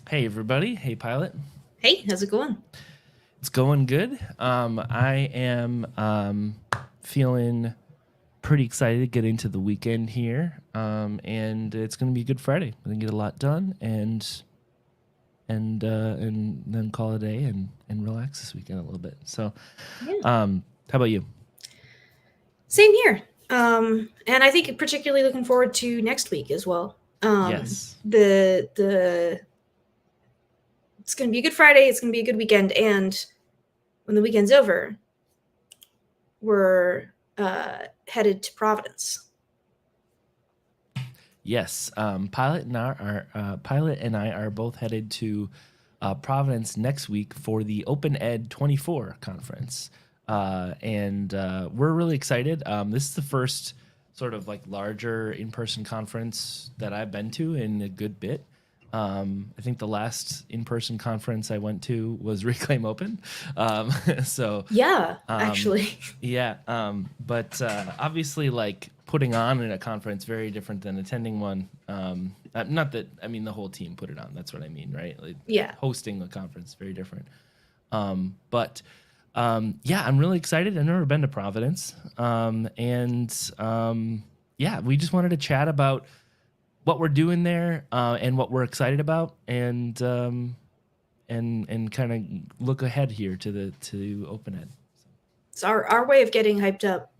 Hey everybody. Hey Pilot. Hey, how's it going? It's going good. I am feeling pretty excited to get into the weekend here. And it's going to be a good Friday. We're going to get a lot done and then call it a day and relax this weekend a little bit. So, Yeah. how about you? Same here. And I think particularly looking forward to next week as well. Yes. The it's gonna be a good Friday, it's gonna be a good weekend, and when the weekend's over, we're headed to Providence. Yes. Pilot and I are both headed to Providence next week for the OpenEd24 conference, and we're really excited. This is the first sort of like larger in-person conference that I've been to in a good bit. I think the last in-person conference I went to was Reclaim Open. So Yeah, um, actually. yeah, but obviously, like putting on in a conference very different than attending one. Not that I mean the whole team put it on. That's what I mean, right? Like Yeah. hosting a conference very different. But yeah, I'm really excited. I've never been to Providence, and yeah, we just wanted to chat about what we're doing there and what we're excited about, and kind of look ahead here to Open Ed. It's our way of getting hyped up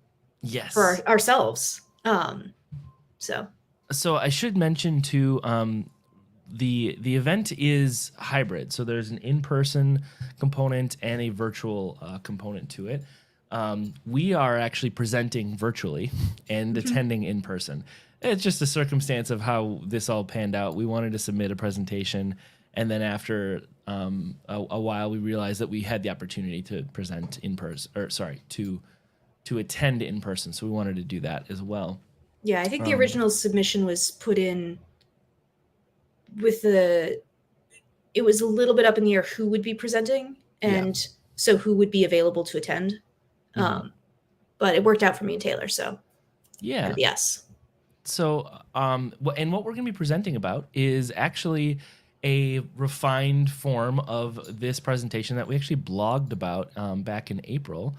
for Yes. ourselves. So So I should mention too, the event is hybrid. So there's an in-person component and a virtual component to it. We are actually presenting virtually and attending in person. It's just a circumstance of how this all panned out. We wanted to submit a presentation, and then after a while, we realized that we had the opportunity to present in person, or sorry, to attend in person. So we wanted to do that as well. yeah, I think the Um, original submission was put in with the it was a little bit up in the air who would be presenting yeah. and so who would be available to attend. Hmm. Um, but it worked out for me and Taylor, so kind Yeah. of yes. So, and what we're going to be presenting about is actually a refined form of this presentation that we actually blogged about back in April.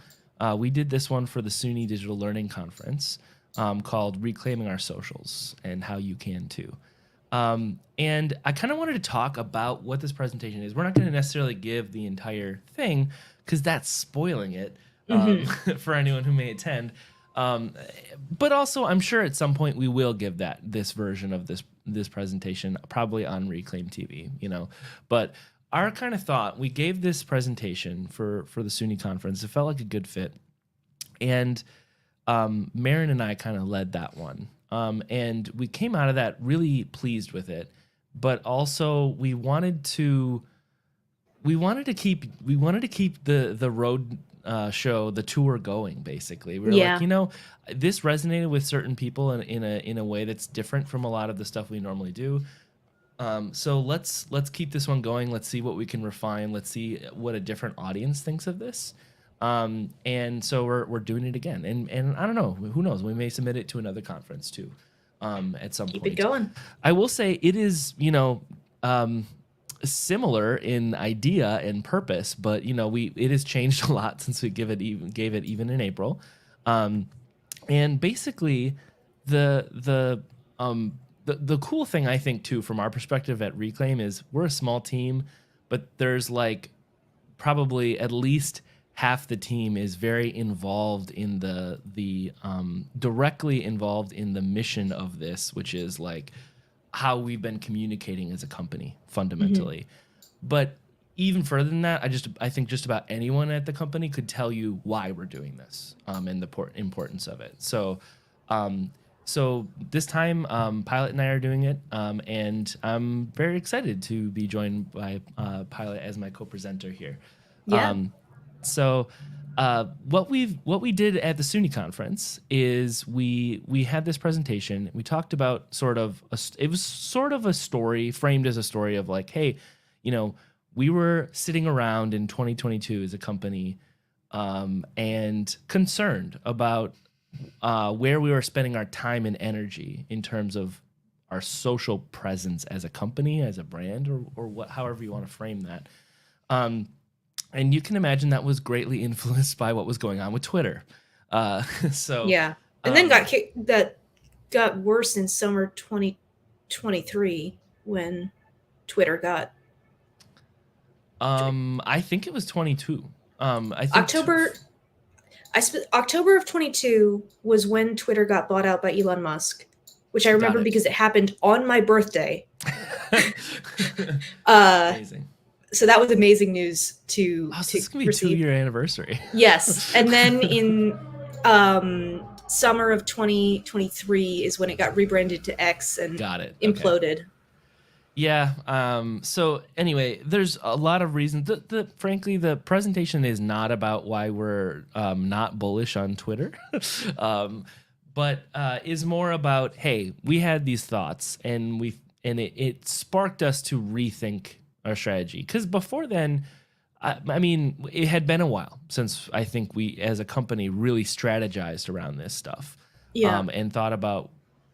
We did this one for the SUNY Digital Learning Conference called Reclaiming Our Socials and How You Can Too. And I kind of wanted to talk about what this presentation is. We're not going to necessarily give the entire thing because that's spoiling it Hmm. for anyone who may attend. Um, but also, I'm sure at some point we will give this version of this presentation probably on Reclaim TV. But our kind of thought we gave this presentation for the SUNY conference. It felt like a good fit, and Marin and I kind of led that one. And we came out of that really pleased with it, but also we wanted to keep the road show, the tour going. Basically, we were like, Yeah. this resonated with certain people in a way that's different from a lot of the stuff we normally do. So let's keep this one going. Let's see what we can refine. Let's see what a different audience thinks of this. And so we're doing it again. And I don't know, who knows? We may submit it to another conference too, at some Keep it point. going. I will say it is, similar in idea and purpose, but it has changed a lot since we gave it even in April. And basically the cool thing I think too from our perspective at Reclaim is we're a small team, but there's like probably at least half the team is very involved in the directly involved in the mission of this, which is like how we've been communicating as a company Hmm. fundamentally. But even further than that, I think just about anyone at the company could tell you why we're doing this, and the importance of it. Um, so this time, Pilot and I are doing it, and I'm very excited to be joined by Pilot as my co-presenter here. Yeah. Um, so what we did at the SUNY conference is we had this presentation. We talked about it was sort of a story framed as a story of like, hey, you know, we were sitting around in 2022 as a company, and concerned about where we were spending our time and energy in terms of our social presence as a company, as a brand, or what, however you want to frame that. And you can imagine that was greatly influenced by what was going on with Twitter. So Yeah. And then that got worse in summer 2023 when Twitter got I think it was 22. I think October. October of 22 was when Twitter got bought out by Elon Musk, which I remember because it happened on my birthday. Amazing. So that was amazing news to this is gonna be receive. 2-year anniversary. Yes, and then in summer of 2023 is when it got rebranded to X and imploded. Okay. Yeah. So anyway, there's a lot of reasons. Frankly, the presentation is not about why we're not bullish on Twitter, but is more about, hey, we had these thoughts and it sparked us to rethink our strategy. Because before then, I mean, it had been a while since I think we as a company really strategized around this stuff. Yeah. And thought about,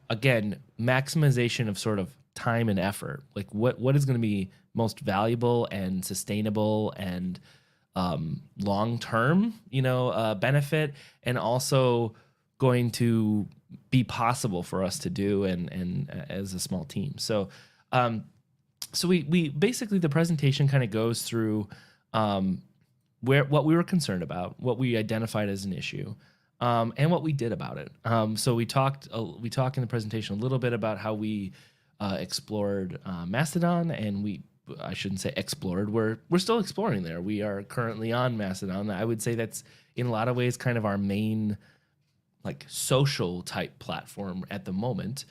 again, maximization of sort of time and effort. Like what is going to be most valuable and sustainable and long-term, benefit, and also going to be possible for us to do and as a small team. So we basically, the presentation kind of goes through what we were concerned about, what we identified as an issue, and what we did about it. So we talk in the presentation a little bit about how we explored Mastodon, and I shouldn't say explored. We're still exploring there. We are currently on Mastodon. I would say that's in a lot of ways kind of our main like social type platform at the moment.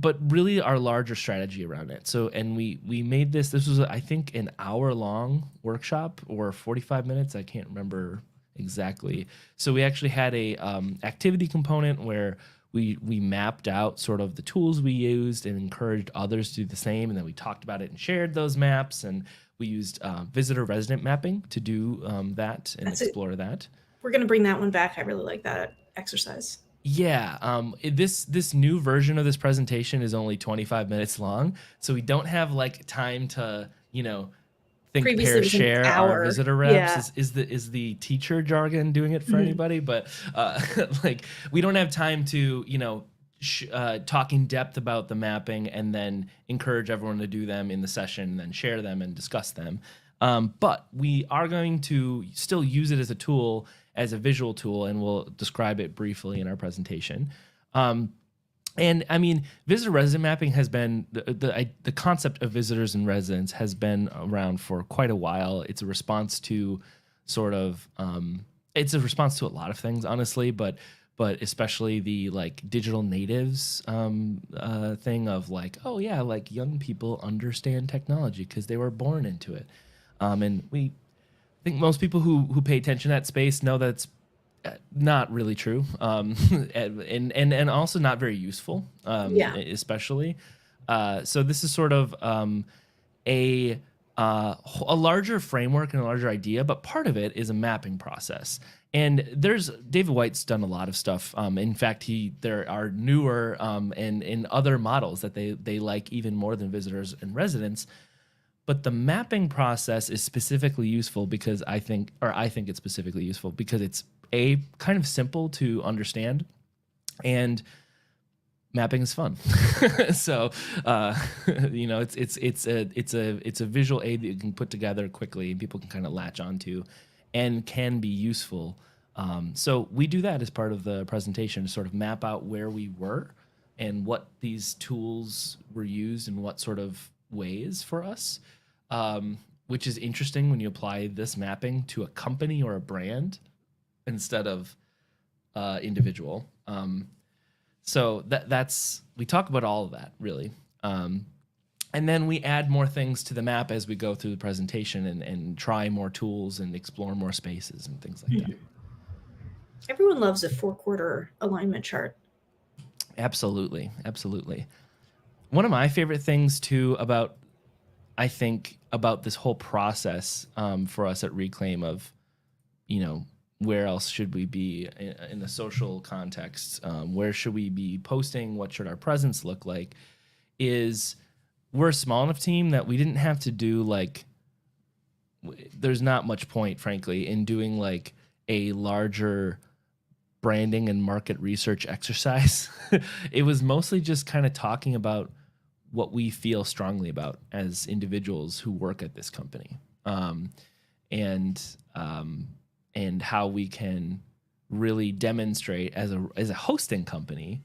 But really our larger strategy around it. So, and we made this was, I think, an hour-long workshop or 45 minutes. I can't remember exactly. So we actually had a activity component where we mapped out sort of the tools we used and encouraged others to do the same. And then we talked about it and shared those maps. And we used visitor resident mapping to do that and explore that. We're going to bring that one back. I really like that exercise. Yeah, this new version of this presentation is only 25 minutes long, so we don't have like time to, think, pair, share our visitor reps. Yeah. Is the teacher jargon doing it for anybody? But like we don't have time to, talk in depth about the mapping and then encourage everyone to do them in the session and then share them and discuss them. But we are going to still use it as a tool, as a visual tool, and we'll describe it briefly in our presentation. And I mean, visitor resident mapping has been, the concept of visitors and residents has been around for quite a while. It's a response to sort of, it's a response to a lot of things, honestly, but especially the like digital natives thing of like, oh yeah, like young people understand technology because they were born into it. And I think most people who pay attention to that space know that's not really true, and also not very useful, especially. So this is sort of a larger framework and a larger idea, but part of it is a mapping process. And David White's done a lot of stuff. In fact, there are newer and in other models that they like even more than visitors and residents. But the mapping process is specifically useful because I think it's specifically useful because it's kind of simple to understand, and mapping is fun. So it's a visual aid that you can put together quickly and people can kind of latch onto, and can be useful. So we do that as part of the presentation to sort of map out where we were and what these tools were used in what sort of ways for us. Which is interesting when you apply this mapping to a company or a brand instead of individual. So that's we talk about all of that really, and then we add more things to the map as we go through the presentation and try more tools and explore more spaces and things like that. Everyone loves a 4-quarter alignment chart. Absolutely. One of my favorite things too about this whole process for us at Reclaim of, where else should we be in a social context? Where should we be posting? What should our presence look like? Is we're a small enough team that we didn't have to do like, there's not much point, frankly, in doing like a larger branding and market research exercise. It was mostly just kind of talking about what we feel strongly about as individuals who work at this company, and how we can really demonstrate as a hosting company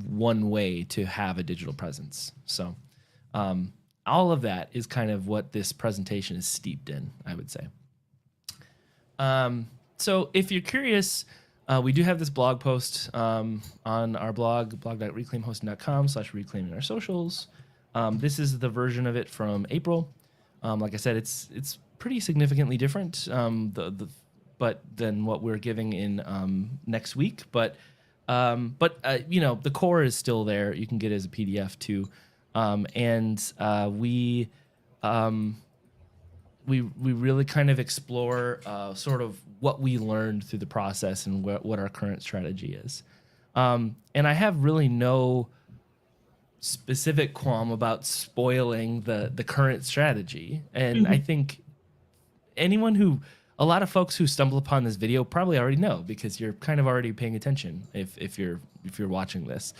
one way to have a digital presence. So all of that is kind of what this presentation is steeped in, I would say. So if you're curious, we do have this blog post on our blog.reclaimhosting.com/reclaiming our socials. This is the version of it from April. Like I said, it's pretty significantly different, but than what we're giving in next week. But the core is still there. You can get it as a PDF too, and we really kind of explore sort of what we learned through the process and what our current strategy is. And I have really no specific qualm about spoiling the current strategy. And I think a lot of folks who stumble upon this video probably already know, because you're kind of already paying attention if you're watching this.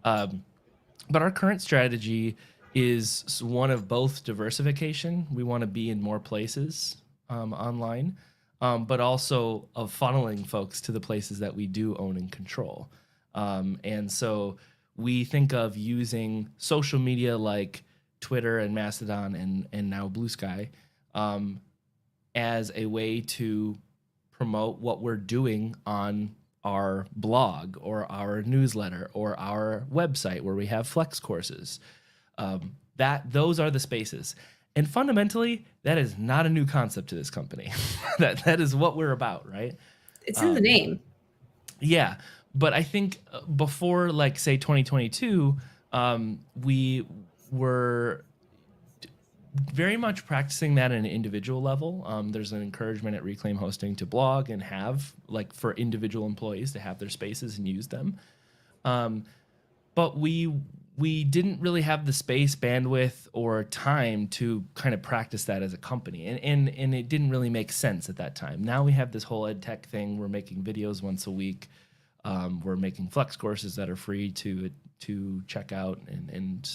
But our current strategy is one of both diversification. We want to be in more places online, but also of funneling folks to the places that we do own and control. And so we think of using social media like Twitter and Mastodon and now Blue Sky as a way to promote what we're doing on our blog or our newsletter or our website where we have flex courses. Those are the spaces. And fundamentally, that is not a new concept to this company. that is what we're about, right? It's in the name. Yeah. But I think before, like, say, 2022, we were very much practicing that at an individual level. There's an encouragement at Reclaim Hosting to blog and have, like, for individual employees to have their spaces and use them. But we didn't really have the space, bandwidth, or time to kind of practice that as a company. And it didn't really make sense at that time. Now we have this whole ed tech thing. We're making videos once a week. We're making flex courses that are free to check out and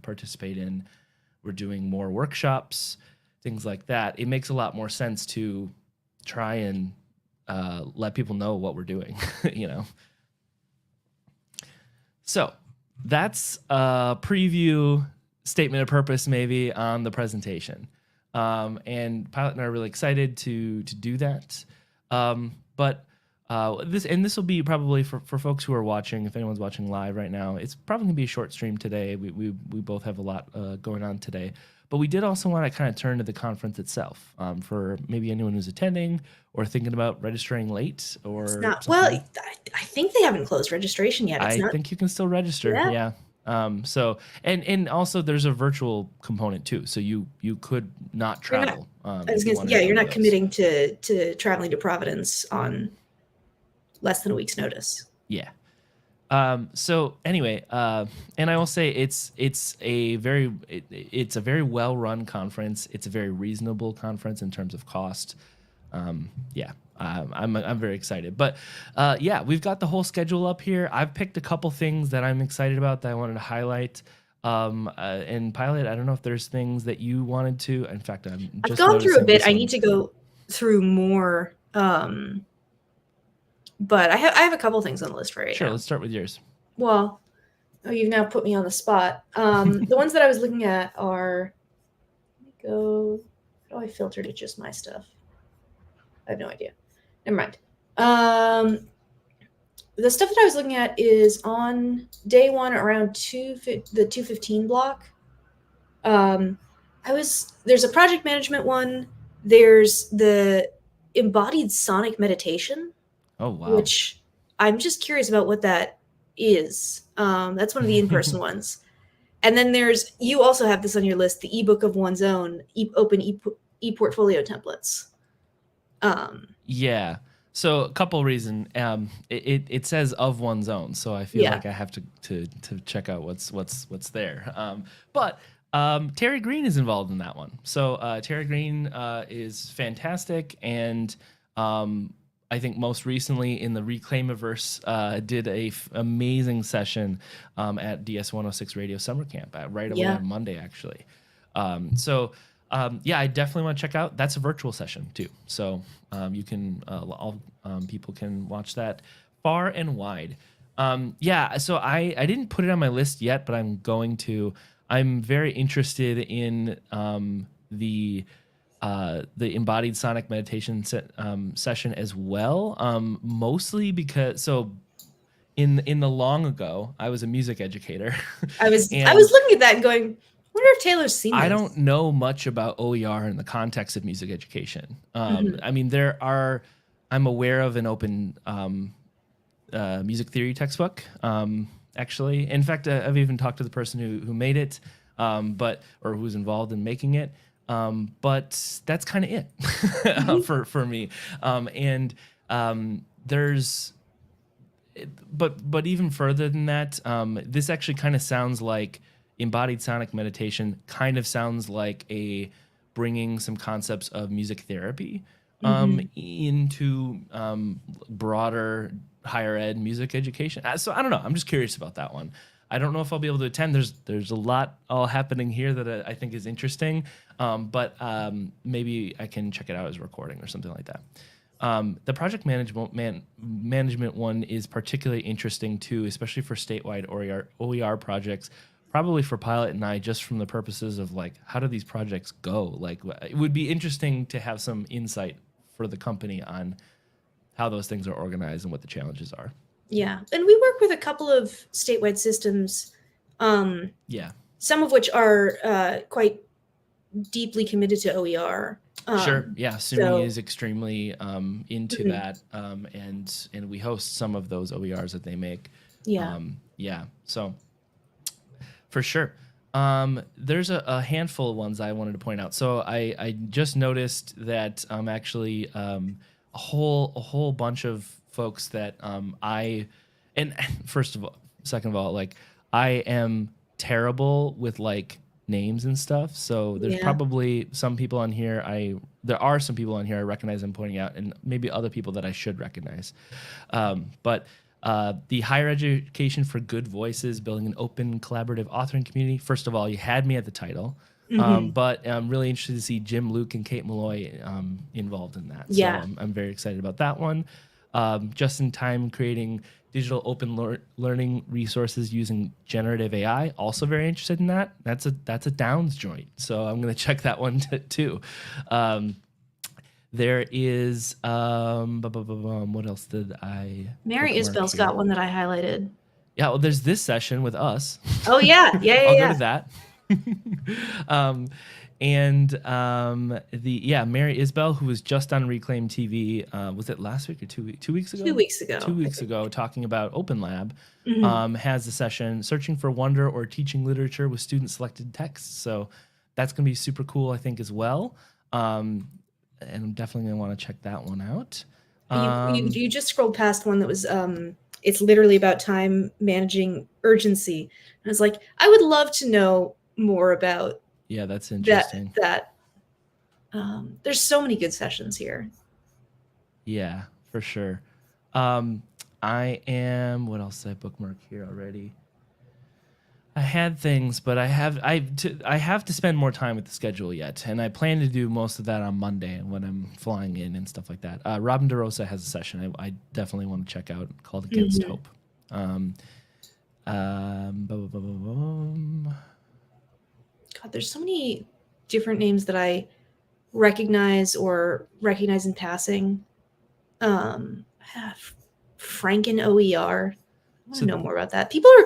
participate in. We're doing more workshops, things like that. It makes a lot more sense to try and let people know what we're doing, So that's a preview statement of purpose maybe on the presentation. And Pilot and I are really excited to do that. But this will be probably for folks who are watching, if anyone's watching live right now, it's probably gonna be a short stream today. We both have a lot going on today, but we did also want to kind of turn to the conference itself, for maybe anyone who's attending or thinking about registering late or it's not, something. well, I think they haven't closed registration yet. I think you can still register. Yeah. So and also there's a virtual component too, so you could not travel. You're not committing to traveling to Providence on less than a week's notice. Yeah. So anyway, and I will say it's a very well run conference. It's a very reasonable conference in terms of cost. I'm very excited. But we've got the whole schedule up here. I've picked a couple things that I'm excited about that I wanted to highlight. And Pilot, I don't know if there's things that you wanted to. In fact, I've gone through a bit. I need to go through more. But I have a couple things on the list for right now. Sure, let's start with yours. Well, you've now put me on the spot. The ones that I was looking at are, how do I filter to just my stuff? I have no idea. Never mind. The stuff that I was looking at is on day one around the 2:15 block. There's a project management one. There's the embodied sonic meditation. Oh, wow. Which I'm just curious about what that is. That's one of the in-person ones. And then you also have this on your list, the ebook of one's own, open e-portfolio templates. Yeah. So a couple reasons. It says of one's own, so I feel Yeah. like I have to check out what's there. But Terry Green is involved in that one. So Terry Green is fantastic, and I think most recently in the Reclaimiverse did a amazing session at DS 106 Radio Summer Camp right away Yeah. on Monday actually. Yeah, I definitely want to check out. That's a virtual session too, so you can all people can watch that far and wide. Yeah, so I didn't put it on my list yet, but I'm going to. I'm very interested in the embodied sonic meditation session as well. Mostly because in the long ago, I was a music educator, I was and looking at that and going, wonder if Taylor's seen I this. don't know much about OER in the context of music education. Mhm. I mean, I'm aware of an open music theory textbook. Actually, in fact, I've even talked to the person who made it, or who's involved in making it. But that's kind of it for me. There's but even further than that, this actually kind of sounds like embodied sonic meditation. Kind of sounds like a bringing some concepts of music therapy into broader higher ed music education. So I don't know. I'm just curious about that one. I don't know if I'll be able to attend. There's a lot all happening here that I think is interesting, but maybe I can check it out as a recording or something like that. The project management one is particularly interesting too, especially for statewide OER projects. Probably for Pilot and I, just from the purposes of like, how do these projects go? Like, it would be interesting to have some insight for the company on how those things are organized and what the challenges are. Yeah, and we work with a couple of statewide systems. Yeah. Some of which are quite deeply committed to OER. Sure. Yeah. SUNY is extremely into that, and we host some of those OERs that they make. Yeah. Yeah. So for sure. There's a handful of ones I wanted to point out. So I just noticed that actually a whole bunch of folks that second of all, like I am terrible with like names and stuff. So there's probably some people on here there are some people on here I recognize I'm pointing out, and maybe other people that I should recognize. But the Higher Education for Good Voices, building an open collaborative authoring community. First of all, you had me at the title. But I'm really interested to see Jim, Luke, and Kate Malloy involved in that. Yeah. So I'm very excited about that one. Just in time creating digital open learning resources using generative AI. Also very interested in that. That's a Downs joint. So I'm going to check that one too. There is what else did I? Mary Isbell's got one that I highlighted. Yeah, well, there's this session with us. Oh yeah, I'll go to that. Mary Isbell, who was just on Reclaim TV, was it last week or 2 weeks ago? 2 weeks ago. 2 weeks ago, talking about Open Lab, has a session searching for wonder or teaching literature with student selected texts. So that's going to be super cool, I think, as well. And I'm definitely going to want to check that one out. You just scrolled past one that was it's literally about time managing urgency, and it's like I would love to know more about. Yeah, that's interesting. There's so many good sessions here. Yeah, for sure. What else did I bookmark here already? I had things, but I have to spend more time with the schedule yet, and I plan to do most of that on Monday when I'm flying in and stuff like that. Robin DeRosa has a session I definitely want to check out called Against Hope. God, there's so many different names that I recognize in passing. Franken OER. I want to know more about that. People are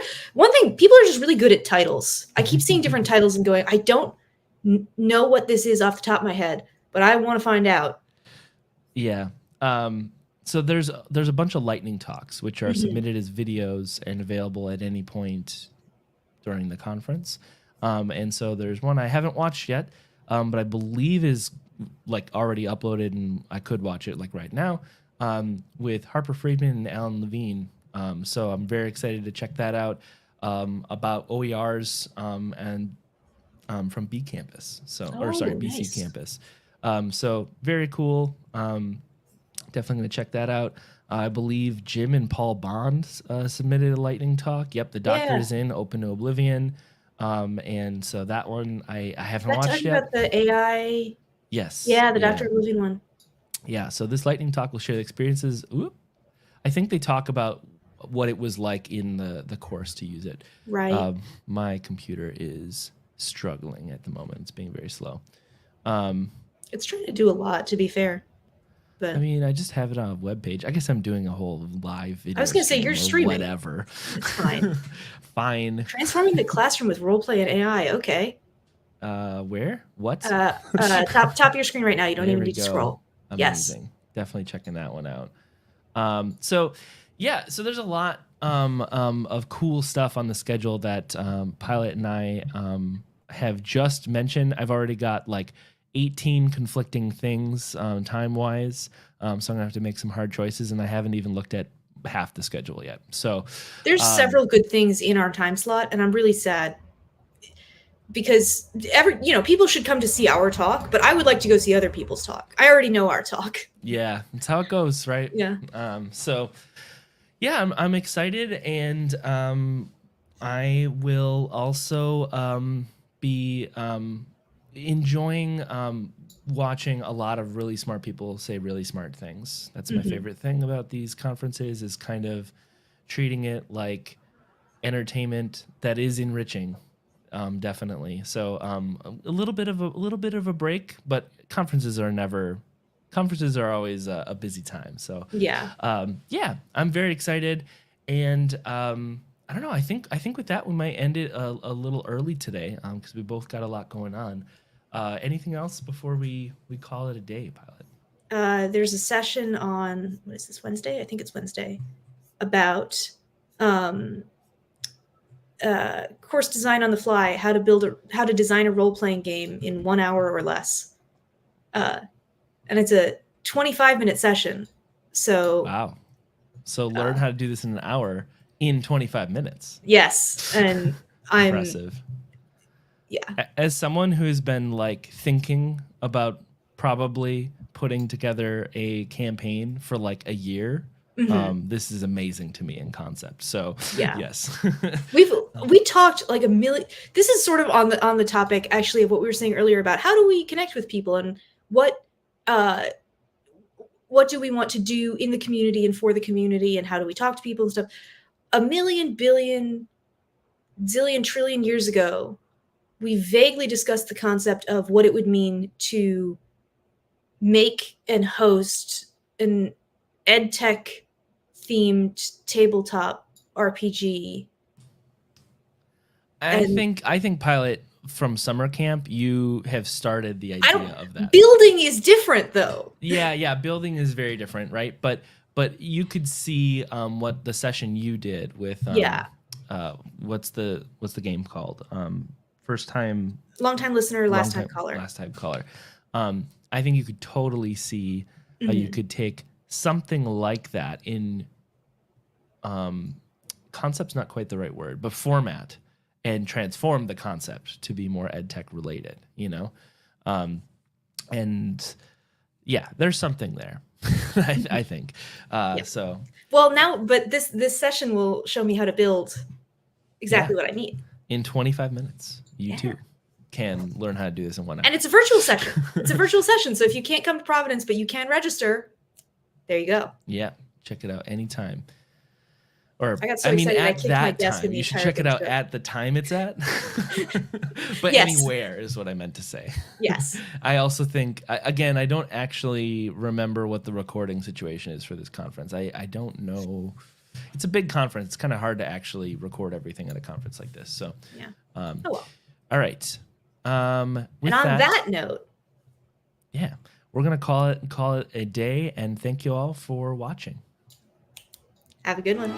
just really good at titles. I keep seeing different titles and going, I don't know what this is off the top of my head, but I want to find out. Yeah. So there's a bunch of lightning talks, which are submitted as videos and available at any point during the conference. And so there's one I haven't watched yet. but I believe is like already uploaded and I could watch it like right now, with Harper Friedman and Alan Levine. So I'm very excited to check that out, about OERs, and from B campus. BC Nice. campus. So very cool. Definitely going to check that out. I believe Jim and Paul Bond submitted a lightning talk. Yep, the doctor Yeah. is in Open to Oblivion. And so that one I haven't That watched talking yet. about the AI. Yes. Yeah, the Dr. Moving one. Yeah, so this lightning talk will share the experiences. I think they talk about what it was like in the course to use it. Right. My computer is struggling at the moment. It's being very slow. It's trying to do a lot, to be fair. But I mean, I just have it on a web page. I guess I'm doing a whole live video. I was going to say, you're streaming. Whatever. It's fine. Fine. Transforming the classroom with roleplay and AI. Okay. Where? What? Top of your screen right now. You don't There even we need to go. scroll. Amazing. Yes. Definitely checking that one out. So there's a lot of cool stuff on the schedule that Pilot and I have just mentioned. I've already got like 18 conflicting things time-wise, so I'm gonna have to make some hard choices, and I haven't even looked at half the schedule yet. So there's several good things in our time slot, and I'm really sad because people should come to see our talk, but I would like to go see other people's talk. I already know our talk. Yeah, that's how it goes, right? Yeah. I'm excited, and I will also be enjoying watching a lot of really smart people say really smart things. That's my favorite thing about these conferences, is kind of treating it like entertainment that is enriching. Definitely. So a little bit of a break, but conferences are always a busy time. So yeah, I'm very excited, and I don't know. I think with that we might end it a little early today, because we both got a lot going on. Anything else before we call it a day, Pilot? there's a session on, what is this, Wednesday? I think it's Wednesday, about course design on the fly, how to design a role-playing game in 1 hour or less. And it's a 25-minute session. So wow. So learn how to do this in an hour in 25 minutes. Yes, and I'm impressive. Yeah. As someone who's been like thinking about probably putting together a campaign for like a year, this is amazing to me in concept. So yeah. Yes. we talked like a million. This is sort of on the topic actually of what we were saying earlier about how do we connect with people, and what do we want to do in the community and for the community, and how do we talk to people and stuff. A million, billion, zillion, trillion years ago, we vaguely discussed the concept of what it would mean to make and host an edtech themed tabletop RPG. I think Pilot, from summer camp, you have started the idea of that. Building is different though. Yeah, building is very different, right? But you could see what the session you did with what's the game called? First time, long time listener, last time caller. Last time caller. I think you could totally see how you could take something like that in concept's not quite the right word, but format, and transform the concept to be more ed tech related, and yeah, there's something there. I think. So well, now, but this session will show me how to build exactly what I need in 25 minutes. You too can learn how to do this in 1 hour. And it's a virtual session. It's a virtual session. So if you can't come to Providence, but you can register, there you go. Yeah, check it out anytime. Or I got so excited, at that time, you should check it out at the time it's at. But anywhere is what I meant to say. Yes. I also think, again, I don't actually remember what the recording situation is for this conference. I don't know. It's a big conference. It's kind of hard to actually record everything at a conference like this. So, oh well. All right. And on that note, yeah, we're gonna call it a day, and thank you all for watching. Have a good one.